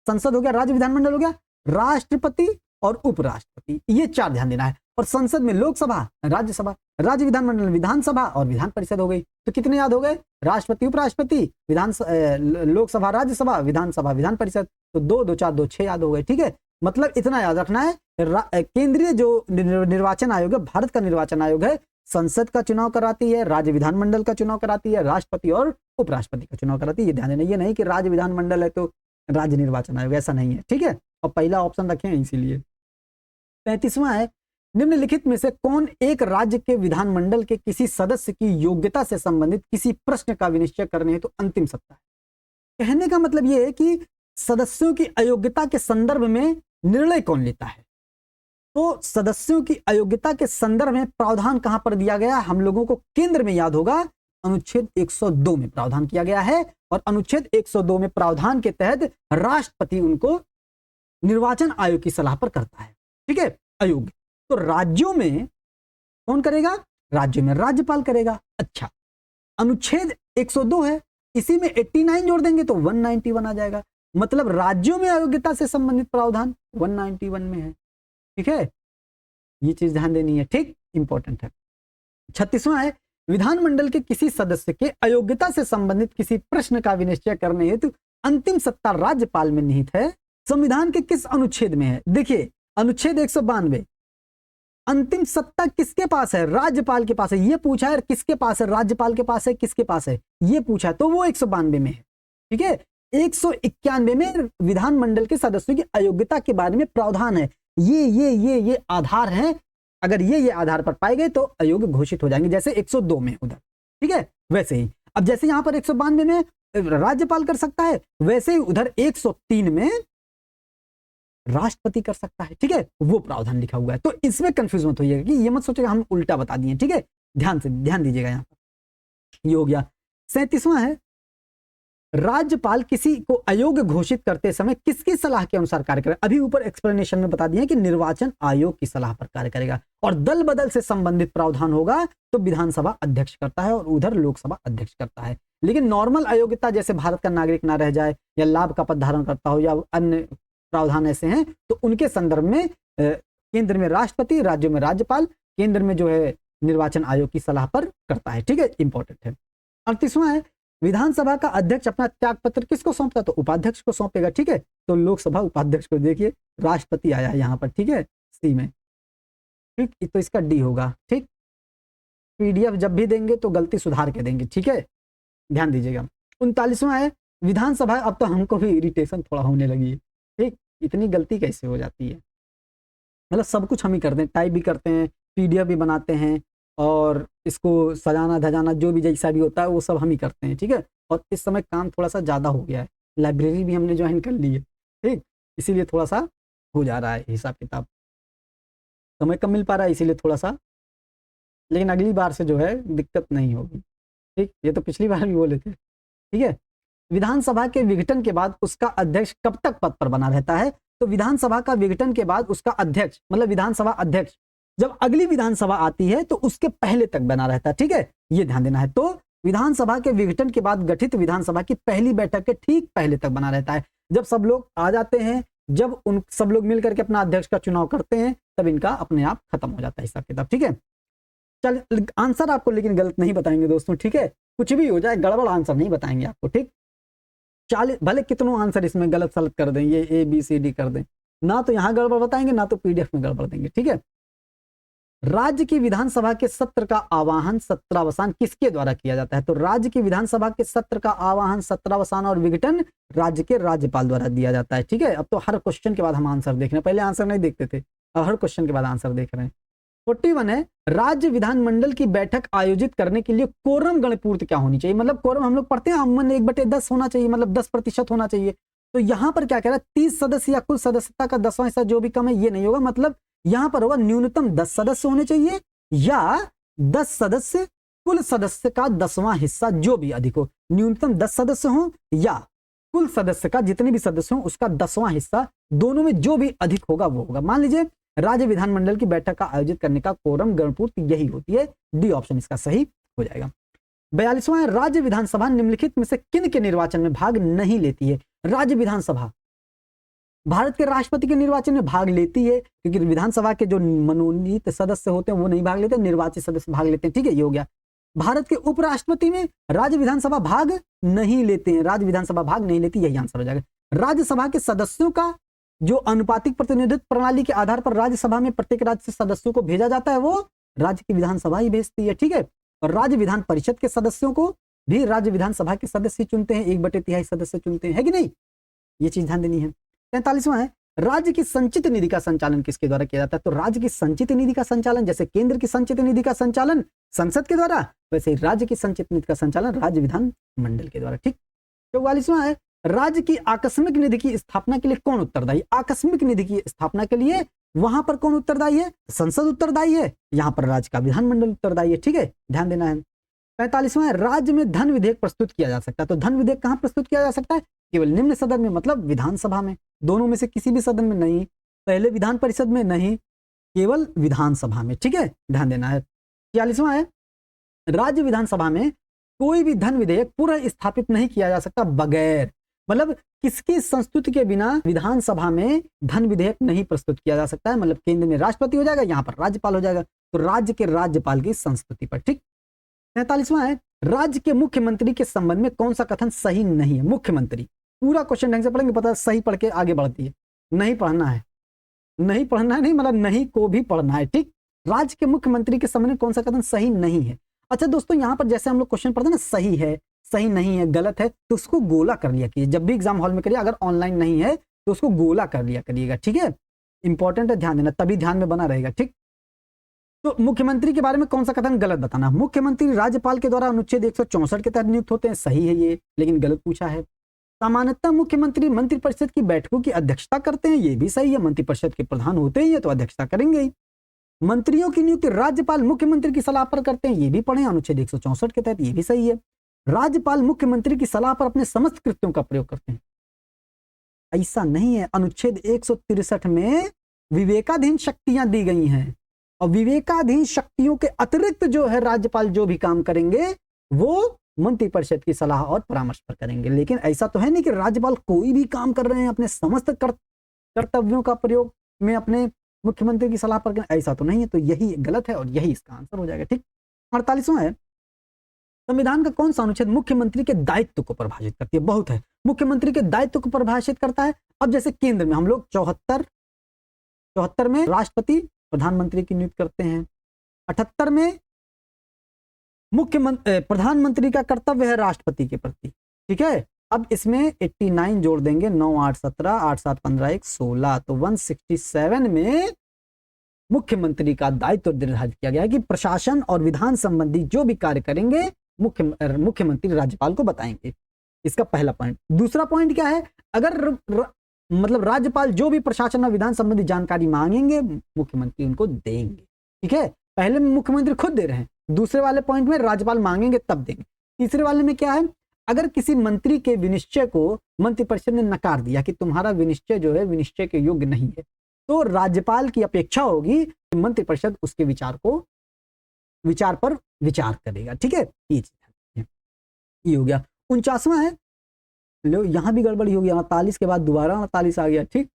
संसद हो गया, राज्य विधानमंडल हो गया, राष्ट्रपति और उपराष्ट्रपति, ये 4 ध्यान देना है। और संसद में लोकसभा, राज्यसभा, राज्य विधानमंडल विधानसभा और विधान परिषद हो गई। तो कितने याद हो गए? राष्ट्रपति, उपराष्ट्रपति, लोकसभा, राज्यसभा, विधानसभा, विधान परिषद। तो 2 2 4 2 6 याद हो गए। ठीक है, मतलब इतना याद रखना है। केंद्रीय जो निर्वाचन आयोग है, भारत का निर्वाचन आयोग है, संसद का चुनाव कराती है, राज्य विधानमंडल का चुनाव कराती है, राष्ट्रपति और उपराष्ट्रपति का चुनाव कराती है। ये ध्यान देना, ये नहीं कि राज्य विधानमंडल है तो राज्य निर्वाचन आयोग, ऐसा नहीं है। ठीक है, और पहला ऑप्शन रखे हैं इसीलिए। 35वां है निम्नलिखित में से कौन एक राज्य के विधानमंडल के किसी सदस्य की योग्यता से संबंधित किसी प्रश्न का विनिश्चय करने हेतु अंतिम सत्ता है? कहने का मतलब यह है कि सदस्यों की अयोग्यता के संदर्भ में निर्णय कौन लेता है? तो सदस्यों की अयोग्यता के संदर्भ में प्रावधान कहां पर दिया गया? हम लोगों को केंद्र में याद होगा, अनुच्छेद 102 में प्रावधान किया गया है। और अनुच्छेद 102 में प्रावधान के तहत राष्ट्रपति उनको निर्वाचन आयोग की सलाह पर करता है। ठीक है, अयोग्य तो राज्यों में कौन करेगा? राज्यों में राज्यपाल करेगा। अच्छा, अनुच्छेद 102 है, इसी में 89 जोड़ देंगे तो 191 आ जाएगा। मतलब राज्यों में अयोग्यता से संबंधित प्रावधान 191 में है। ठीक है, ये चीज ध्यान देनी है, ठीक, इंपॉर्टेंट है। 36वां है, विधानमंडल के किसी सदस्य के अयोग्यता से संबंधित किसी प्रश्न का विनिश्चय करने हेतु अंतिम सत्ता राज्यपाल में निहित है, संविधान के किस अनुच्छेद में है? देखिए अनुच्छेद 192, अंतिम सत्ता किसके पास है? राज्यपाल के पास है। ये पूछा है किसके पास है? राज्यपाल के पास है, किसके पास है ये पूछा है, तो वो 192 में है। ठीक है, 191 में विधानमंडल के सदस्यों की अयोग्यता के बारे में प्रावधान है। ये आधार हैं, अगर ये आधार पर पाए गए तो अयोग्य घोषित हो जाएंगे, जैसे 102 में उधर। ठीक है, वैसे ही अब जैसे यहां पर 192 में राज्यपाल कर सकता है, वैसे ही उधर 103 में राष्ट्रपति कर सकता है। ठीक है, वो प्रावधान लिखा हुआ है, तो इसमें कंफ्यूज मत होइएगा कि ये मत सोचेगा हम उल्टा बता दिए। ठीक है, ध्यान दीजिएगा यहां पर। ये हो गया। 37वां है, राज्यपाल किसी को अयोग्य घोषित करते समय किसकी सलाह के अनुसार कार्य करेगा? अभी ऊपर एक्सप्लेनेशन में बता दिया कि निर्वाचन आयोग की सलाह पर कार्य करेगा, और दल बदल से संबंधित प्रावधान होगा तो विधानसभा अध्यक्ष करता है और उधर लोकसभा अध्यक्ष करता है। लेकिन नॉर्मल अयोग्यता, जैसे भारत का नागरिक ना रह जाए या लाभ का पद धारण करता हो या अन्य प्रावधान ऐसे हैं, तो उनके संदर्भ में केंद्र में राष्ट्रपति, राज्यों में राज्यपाल, केंद्र में जो है निर्वाचन आयोग की सलाह पर करता है। ठीक है, इंपॉर्टेंट है। 38वां है, विधानसभा का अध्यक्ष अपना त्याग पत्र किसको सौंपता? तो उपाध्यक्ष को सौंपेगा। ठीक है, तो लोकसभा उपाध्यक्ष को, देखिए राष्ट्रपति आया है यहाँ पर। ठीक है, सी में। ठीक, तो इसका डी होगा। ठीक, पीडीएफ जब भी देंगे तो गलती सुधार के देंगे। ठीक है, ध्यान दीजिएगा। 39वां है, विधानसभा, अब तो हमको भी इरिटेशन थोड़ा होने लगी है। ठीक, इतनी गलती कैसे हो जाती है, मतलब सब कुछ हम ही करते हैं, टाइप भी करते हैं, पीडीएफ भी बनाते हैं, और इसको सजाना धजाना जो भी जैसा भी होता है वो सब हम ही करते हैं। ठीक है, और इस समय काम थोड़ा सा ज़्यादा हो गया है, लाइब्रेरी भी हमने ज्वाइन कर ली है। ठीक, इसीलिए थोड़ा सा हो जा रहा है हिसाब किताब, समय कम मिल पा रहा है इसीलिए थोड़ा सा, लेकिन अगली बार से जो है दिक्कत नहीं होगी। ठीक, ये तो पिछली बार भी बोले थे। ठीक है, विधानसभा के विघटन के बाद उसका अध्यक्ष कब तक पद पर बना रहता है? तो विधानसभा का विघटन के बाद उसका अध्यक्ष, मतलब विधानसभा अध्यक्ष, जब अगली विधानसभा आती है तो उसके पहले तक बना रहता है। ठीक है, ये ध्यान देना है। तो विधानसभा के विघटन के बाद गठित विधानसभा की पहली बैठक के ठीक पहले तक बना रहता है। जब सब लोग आ जाते हैं, जब उन सब लोग मिलकर के अपना अध्यक्ष का चुनाव करते हैं, तब इनका अपने आप खत्म हो जाता है हिसाब किताब। ठीक है, चल आंसर आपको लेकिन गलत नहीं बताएंगे दोस्तों। ठीक है, कुछ भी हो जाए गड़बड़ आंसर नहीं बताएंगे आपको। ठीक, 40 भले कितनों आंसर इसमें गलत सलत कर दें, ये ABCD कर दें, ना तो यहाँ गड़बड़ बताएंगे ना तो पीडीएफ में गड़बड़ देंगे। ठीक है, राज्य की विधानसभा के सत्र का आवाहन, सत्रावसान किसके द्वारा किया जाता है? तो राज्य की विधानसभा के सत्र का आवाहन, सत्रावसान और विघटन राज्य के राज्यपाल द्वारा दिया जाता है। ठीक है, अब तो हर क्वेश्चन के बाद हम आंसर देख रहे हैं, पहले आंसर नहीं देखते थे, अब हर क्वेश्चन के बाद आंसर देख रहे हैं। 41 है, राज्य विधानमंडल की बैठक आयोजित करने के लिए कोरम गणपूर्ति क्या होनी चाहिए? मतलब कोरम हम लोग पढ़ते हैं अमूमन 1/10 होना चाहिए, मतलब 10% होना चाहिए। तो यहाँ पर क्या कह रहा है? 30 सदस्य या कुल सदस्यता का 10वां हिस्सा जो भी कम है, ये नहीं होगा। मतलब यहाँ पर होगा न्यूनतम 10 सदस्य होने चाहिए, या 10 सदस्य कुल सदस्य का 10वां हिस्सा जो भी अधिक हो। न्यूनतम 10 सदस्य हो या कुल सदस्य का जितने भी सदस्य हो उसका 10वां हिस्सा, दोनों में जो भी अधिक होगा वो होगा। मान लीजिए राज्य विधानमंडल की बैठक का आयोजित करने का कोरम गणपूर्ति यही होती है। डी ऑप्शन इसका सही हो जाएगा। 42वां है, राज्य विधानसभा निम्नलिखित में से किन के निर्वाचन में भाग नहीं लेती है? राज्य विधानसभा भारत के राष्ट्रपति के निर्वाचन में भाग लेती है, क्योंकि विधानसभा के जो मनोनीत सदस्य होते हैं वो नहीं भाग लेते, निर्वाचित सदस्य भाग लेते हैं। ठीक है, ये हो गया। भारत के उपराष्ट्रपति में राज्य विधानसभा भाग नहीं लेते हैं, राज्य विधानसभा भाग नहीं लेती, यही आंसर हो जाएगा। राज्यसभा के सदस्यों का जो अनुपातिक प्रतिनिधित्व प्रणाली के आधार पर राज्यसभा में प्रत्येक राज्य से सदस्यों को भेजा जाता है, वो राज्य की विधानसभा ही भेजती है। ठीक है, और राज्य विधान परिषद के सदस्यों को भी राज्य विधानसभा के सदस्य चुनते हैं, 1/3 सदस्य चुनते हैं, है कि नहीं? ये चीज ध्यान देनी है। 43वां है, राज्य की संचित निधि का संचालन किसके द्वारा किया जाता है? तो राज्य की संचित निधि का संचालन, जैसे केंद्र की संचित निधि का संचालन संसद के द्वारा, वैसे राज्य की संचित निधि का संचालन राज्य विधान मंडल के द्वारा। ठीक। 44वां है, राज्य की आकस्मिक निधि की स्थापना के लिए कौन उत्तरदायी? आकस्मिक निधि की स्थापना के लिए वहां पर कौन उत्तरदायी है? संसद उत्तरदायी है, यहां पर राज्य का विधानमंडल उत्तरदायी है। ठीक है, ध्यान देना है। 45वां है, राज्य में धन विधेयक प्रस्तुत किया जा सकता है। तो धन विधेयक कहां प्रस्तुत किया जा सकता है? केवल निम्न सदन में, मतलब विधानसभा में, दोनों में से किसी भी सदन में नहीं, पहले विधान परिषद में नहीं, केवल विधानसभा में। ठीक है, ध्यान देना है। 46वां है, राज्य विधानसभा में कोई भी धन विधेयक पुनः स्थापित नहीं किया जा सकता बगैर मतलब किसकी संस्तुति के बिना विधानसभा में धन विधेयक नहीं प्रस्तुत किया जा सकता है। मतलब केंद्र में राष्ट्रपति हो जाएगा, यहाँ पर राज्यपाल हो जाएगा, तो राज्य के राज्यपाल की संस्तुति पर। ठीक। 43वां है, राज्य के मुख्यमंत्री के संबंध में कौन सा कथन सही नहीं है। मुख्यमंत्री, पूरा क्वेश्चन ढंग से पढ़ेंगे, पता सही पढ़ के आगे बढ़ती है, नहीं पढ़ना है, नहीं पढ़ना है, नहीं मतलब नहीं को भी पढ़ना है। ठीक। राज्य के मुख्यमंत्री के संबंध में कौन सा कथन सही नहीं है। अच्छा दोस्तों, यहाँ पर जैसे हम लोग क्वेश्चन पढ़ते हैं ना, सही है, सही नहीं है, गलत है, तो उसको गोला कर लिया कीजिए। जब भी एग्जाम हॉल में करिए, अगर ऑनलाइन नहीं है तो उसको गोला कर लिया करिएगा। ठीक है, इंपॉर्टेंट है, ध्यान देना, तभी ध्यान में बना रहेगा। ठीक। तो मुख्यमंत्री के बारे में कौन सा कथन गलत बताना। मुख्यमंत्री राज्यपाल के द्वारा अनुच्छेद 164 के तहत नियुक्त होते हैं, सही है ये, लेकिन गलत पूछा है। सामान्यतः मुख्यमंत्री मंत्रिपरिषद की बैठकों की अध्यक्षता करते हैं, ये भी सही है, मंत्रिपरिषद के प्रधान होते ही है तो अध्यक्षता करेंगे ही। मंत्रियों की नियुक्ति राज्यपाल मुख्यमंत्री की सलाह पर करते हैं, ये भी पढ़े, अनुच्छेद 164 के तहत, ये भी सही है। राज्यपाल मुख्यमंत्री की सलाह पर अपने समस्त कृत्यों का प्रयोग करते हैं, ऐसा नहीं है। अनुच्छेद 163 में विवेकाधीन शक्तियां दी गई हैं, और विवेकाधीन शक्तियों के अतिरिक्त जो है राज्यपाल जो भी काम करेंगे वो मंत्रिपरिषद की सलाह और परामर्श पर करेंगे। लेकिन ऐसा तो है नहीं कि राज्यपाल कोई भी काम कर रहे हैं अपने समस्त कर्तव्यों का प्रयोग में अपने मुख्यमंत्री की सलाह पर, ऐसा तो नहीं है। तो यही गलत है और यही इसका आंसर हो जाएगा। ठीक। 48वां है, संविधान का कौन सा अनुच्छेद मुख्यमंत्री के दायित्व को परिभाषित करती है। बहुत है, मुख्यमंत्री के दायित्व को परिभाषित करता है। अब जैसे केंद्र में हम लोग 74 में राष्ट्रपति प्रधानमंत्री की नियुक्ति करते हैं, 78 में प्रधानमंत्री का कर्तव्य है राष्ट्रपति के प्रति। ठीक है, अब इसमें 89 जोड़ देंगे, 9 8 17 8 7 15 1 16, तो 167 में मुख्यमंत्री का दायित्व निर्धारित किया गया है कि प्रशासन और विधान संबंधी जो भी कार्य करेंगे मुख्यमंत्री राज्यपाल को बताएंगे। इसका पहला पॉइंट। दूसरा पॉइंट क्या है, अगर मतलब राज्यपाल जो भी प्रशासन और विधान संबंधी जानकारी मांगेंगे मुख्यमंत्री उनको देंगे। ठीक है, पहले में मुख्यमंत्री खुद दे रहे हैं, दूसरे वाले पॉइंट में राज्यपाल मांगेंगे तब देंगे। तीसरे वाले में क्या है, अगर किसी मंत्री के विनिश्चय को मंत्रिपरिषद ने नकार दिया कि तुम्हारा विनिश्चय जो है विनिश्चय के योग्य नहीं है, तो राज्यपाल की अपेक्षा होगी कि मंत्रिपरिषद उसके विचार पर विचार करेगा। ठीक है, ये हो गया। 49वां है, लो यहां भी गड़बड़ी हो गई, 48 के बाद दोबारा 48 आ गया। ठीक,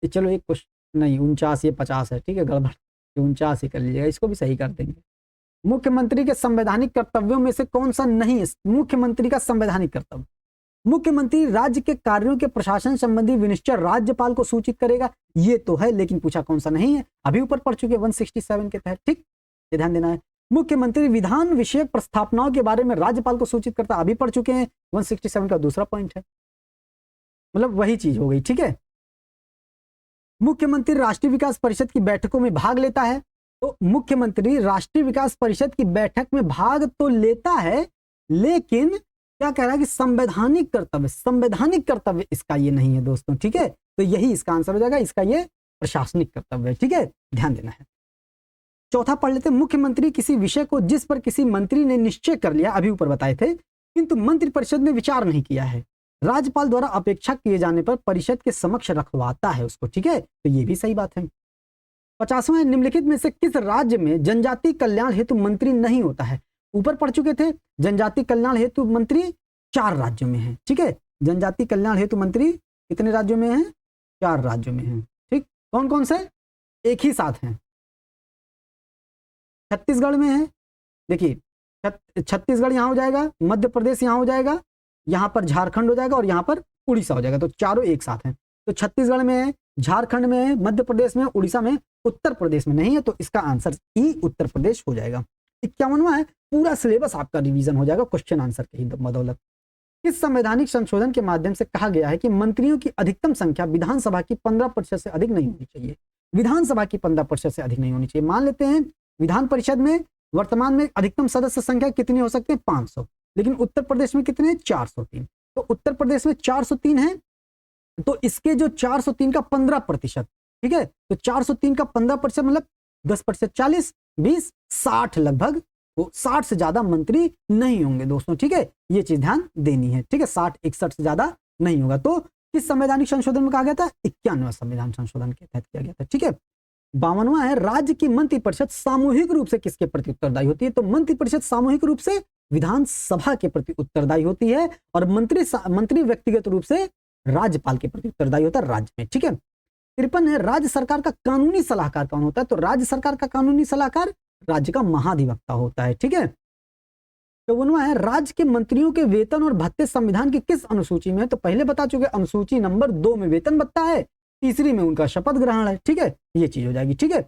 चलो एक क्वेश्चन नहीं, 49 ये 50 है। ठीक है, गड़बड़ 49 ही कर लीजिएगा, इसको भी सही कर देंगे। मुख्यमंत्री के संवैधानिक कर्तव्यों में से कौन सा नहीं है मुख्यमंत्री का संवैधानिक कर्तव्य। मुख्यमंत्री राज्य के कार्यों के प्रशासन संबंधी विनिश्चय राज्यपाल को सूचित करेगा, ये तो है, लेकिन पूछा कौन सा नहीं है, अभी ऊपर पढ़ चुके 167 के तहत। ठीक, ये ध्यान देना है। मुख्यमंत्री विधान विषयक प्रस्तावनाओं के बारे में राज्यपाल को सूचित करता, अभी पढ़ चुके हैं, 167 का दूसरा पॉइंट है, मतलब वही चीज हो गई। ठीक है, मुख्यमंत्री राष्ट्रीय विकास परिषद की बैठकों में भाग लेता है, तो मुख्यमंत्री राष्ट्रीय विकास परिषद की बैठक में भाग तो लेता है, लेकिन क्या कह रहा है कि संवैधानिक कर्तव्य इसका ये नहीं है दोस्तों। ठीक है, तो यही इसका आंसर हो जाएगा, इसका ये प्रशासनिक कर्तव्य है। ठीक है, ध्यान देना है। चौथा पढ़ लेते हैं, मुख्यमंत्री किसी विषय को जिस पर किसी मंत्री ने निश्चय कर लिया, अभी ऊपर बताए थे, किंतु मंत्रिपरिषद में विचार नहीं किया है, राज्यपाल द्वारा अपेक्षा किए जाने पर परिषद के समक्ष रखवाता है उसको। ठीक है, तो ये भी सही बात है। 50वां, निम्नलिखित में से किस राज्य में जनजाति कल्याण हेतु मंत्री नहीं होता है। ऊपर पढ़ चुके थे, जनजाति कल्याण हेतु मंत्री 4 राज्यों में है। ठीक है, जनजाति कल्याण हेतु मंत्री कितने राज्यों में है, 4 राज्यों में है। ठीक, कौन कौन से, एक ही साथ हैं, छत्तीसगढ़ में है, देखिए छत्तीसगढ़ यहाँ हो जाएगा, मध्य प्रदेश यहाँ हो जाएगा, यहाँ पर झारखंड हो जाएगा और यहाँ पर उड़ीसा हो जाएगा, तो चारों एक साथ हैं। तो छत्तीसगढ़ में है, झारखंड में है, मध्य प्रदेश में, उड़ीसा में, उत्तर प्रदेश में नहीं है, तो इसका आंसर ई उत्तर प्रदेश हो जाएगा। 51वां है, पूरा सिलेबस आपका रिवीजन हो जाएगा क्वेश्चन आंसर के ही बदौलत। इस संवैधानिक संशोधन के माध्यम से कहा गया है कि मंत्रियों की अधिकतम संख्या विधानसभा की 15% से अधिक नहीं होनी चाहिए। विधानसभा की 15% से अधिक नहीं होनी चाहिए। मान लेते हैं विधान परिषद में वर्तमान में अधिकतम सदस्य संख्या कितनी हो सकती है, 500, लेकिन उत्तर प्रदेश में कितने, 403। तो उत्तर प्रदेश में 403 है, तो इसके जो 403 का 15%, ठीक है, तो 403 का 15% मतलब 10%, 40 20 60, लगभग वो 60 से ज्यादा मंत्री नहीं होंगे दोस्तों। ठीक है, ये चीज ध्यान देनी है। ठीक है, 60 61 से ज्यादा नहीं होगा। तो किस संवैधानिक संशोधन में कहा गया था, 51वां संविधान संशोधन के तहत किया गया था। ठीक है, 52वां है, राज्य की मंत्रिपरिषद सामूहिक रूप से किसके प्रति उत्तरदायी होती है। तो मंत्रिपरिषद सामूहिक रूप से विधानसभा के प्रति उत्तरदायी होती है और मंत्री व्यक्तिगत रूप से राज्यपाल के प्रति उत्तरदायी होता है राज्य में। ठीक है। 53 है, राज्य सरकार का कानूनी सलाहकार कौन होता है? तो राज्य सरकार का कानूनी सलाहकार राज्य का महाधिवक्ता होता है। ठीक है। 54वां है, राज्य के मंत्रियों के वेतन और भत्ते संविधान की किस अनुसूची में है? तो पहले बता चुके, अनुसूची नंबर 2 में वेतन भत्ता है, तीसरी में उनका शपथ ग्रहण है। ठीक है, ये चीज हो जाएगी। ठीक है।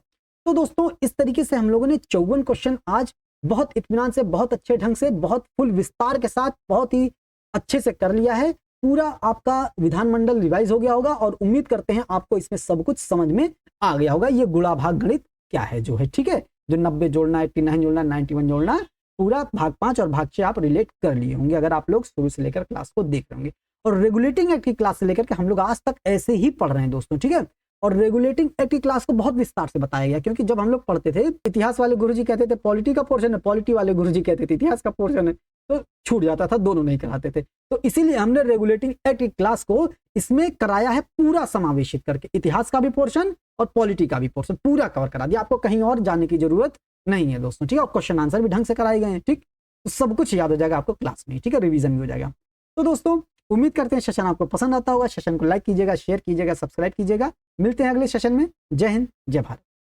तो दोस्तों इस तरीके से हम लोगों ने 54 क्वेश्चन आज बहुत इत्मीनान से, बहुत अच्छे ढंग से, बहुत फुल विस्तार के साथ, बहुत ही अच्छे से कर लिया है। पूरा आपका विधानमंडल रिवाइज हो गया होगा और उम्मीद करते हैं आपको इसमें सब कुछ समझ में आ गया होगा। ये गुणा भाग गणित क्या है जो है। ठीक है, जो 90 जोड़ना, 89 जोड़ना, 91 जोड़ना, पूरा भाग 5 और भाग 6 आप रिलेट कर लिए होंगे अगर आप लोग शुरू से लेकर क्लास को देख रहे होंगे। और रेगुलेटिंग एक्ट की क्लास से लेकर के हम लोग आज तक ऐसे ही पढ़ रहे हैं दोस्तों। ठीक है। और रेगुलेटिंग एक्ट की क्लास को बहुत विस्तार से बताया गया, क्योंकि जब हम लोग पढ़ते थे, इतिहास वाले गुरुजी कहते थे पॉलिटी का पोर्शन है, पॉलिटी वाले गुरुजी कहते थे इतिहास का पोर्शन है, तो छूट जाता था, दोनों नहीं कराते थे। तो इसीलिए हमने रेगुलेटिंग एक्ट की क्लास को इसमें कराया है पूरा समावेशित करके, इतिहास का भी पोर्शन और पॉलिटी का भी पोर्शन पूरा कवर करा दिया। आपको कहीं और जाने की जरूरत नहीं है दोस्तों। ठीक है। और क्वेश्चन आंसर भी ढंग से कराए गए हैं। ठीक, तो सब कुछ याद हो जाएगा आपको क्लास में। ठीक है, रिवीजन भी हो जाएगा। तो दोस्तों उम्मीद करते हैं सेशन आपको पसंद आता होगा। सेशन को लाइक कीजिएगा, शेयर कीजिएगा, सब्सक्राइब कीजिएगा। मिलते हैं अगले सेशन में। जय हिंद, जय भारत।